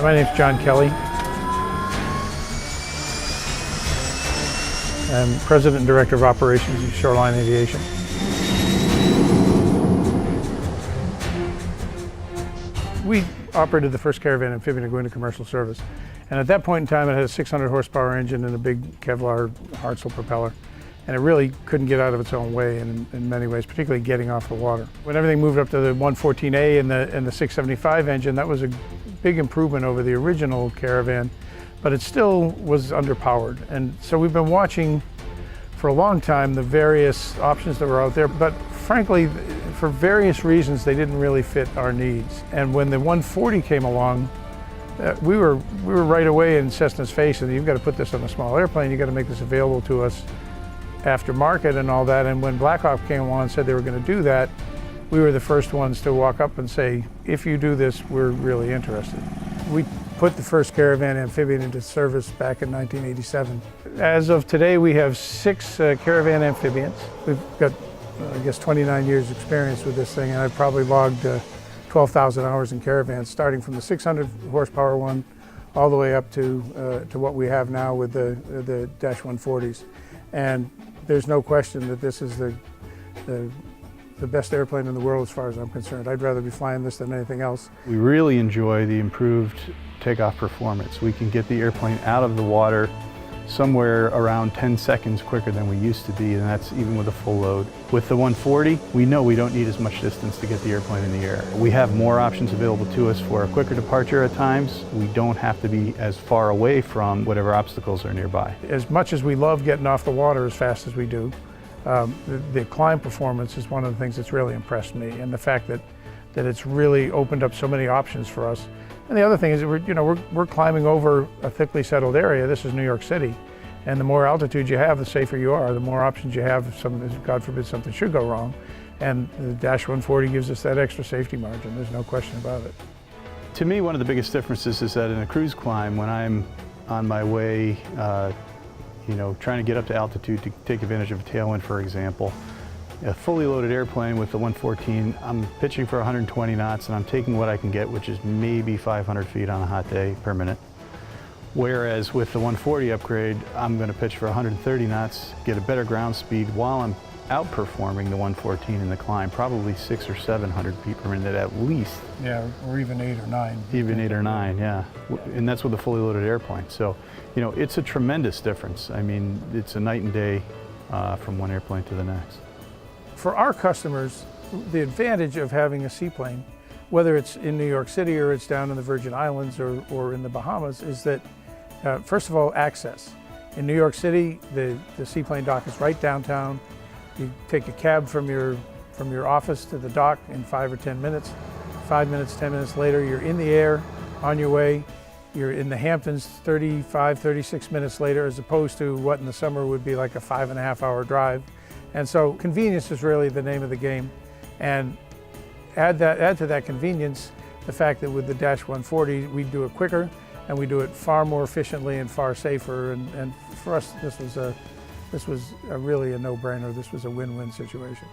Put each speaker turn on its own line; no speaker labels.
My name's John Kelly. I'm President and Director of Operations at Shoreline Aviation. We operated the first caravan amphibian to go into commercial service. And at that point in time, it had a 600 horsepower engine and a big Kevlar Hartzell propeller. And it really couldn't get out of its own way in many ways, particularly getting off the water. When everything moved up to the 114A and the 675 engine, that was a big improvement over the original Caravan, but it still was underpowered. And so we've been watching for a long time the various options that were out there, but frankly, for various reasons, they didn't really fit our needs. And when the 140 came along, we were right away in Cessna's face, and you've got to put this on a small airplane, you've got to make this available to us aftermarket and all that. And when Blackhawk came along and said they were going to do that, we were the first ones to walk up and say, if you do this, we're really interested. We put the first caravan amphibian into service back in 1987. As of today, we have 6 caravan amphibians. We've got, I guess, 29 years experience with this thing, and I've probably logged 12,000 hours in caravans, starting from the 600 horsepower one all the way up to what we have now with the Dash 140s. And there's no question that this is the best airplane in the world as far as I'm concerned. I'd rather be flying this than anything else.
We really enjoy the improved takeoff performance. We can get the airplane out of the water somewhere around 10 seconds quicker than we used to be, and that's even with a full load. With the 140, we know we don't need as much distance to get the airplane in the air. We have more options available to us for a quicker departure at times. We don't have to be as far away from whatever obstacles are nearby.
As much as we love getting off the water as fast as we do, the climb performance is one of the things that's really impressed me, and the fact that it's really opened up so many options for us. And the other thing is that we're climbing over a thickly settled area. This is New York City, and the more altitude you have, the safer you are. The more options you have if God forbid something should go wrong. And the Dash 140 gives us that extra safety margin. There's no question about it.
To me, one of the biggest differences is that in a cruise climb, when I'm on my way, trying to get up to altitude to take advantage of a tailwind, for example, a fully loaded airplane with the 114, I'm pitching for 120 knots and I'm taking what I can get, which is maybe 500 feet on a hot day per minute. Whereas with the 140 upgrade, I'm going to pitch for 130 knots, get a better ground speed while I'm outperforming the 114 in the climb, probably 600 or 700 feet per minute at least.
Yeah, or even 8 or 9.
Even 8 or 9, yeah. And that's with a fully loaded airplane. So, it's a tremendous difference. I mean, it's a night and day from one airplane to the next.
For our customers, the advantage of having a seaplane, whether it's in New York City or it's down in the Virgin Islands or in the Bahamas, is that, first of all, access. In New York City, the seaplane dock is right downtown. You take a cab from your office to the dock in 5 or 10 minutes. 5 minutes, 10 minutes later, you're in the air, on your way. You're in the Hamptons 35, 36 minutes later, as opposed to what in the summer would be like a 5.5-hour drive. And so convenience is really the name of the game. And add to that convenience the fact that with the Dash 140, we do it quicker and we do it far more efficiently and far safer. And for us, this was really a no-brainer. This was a win-win situation.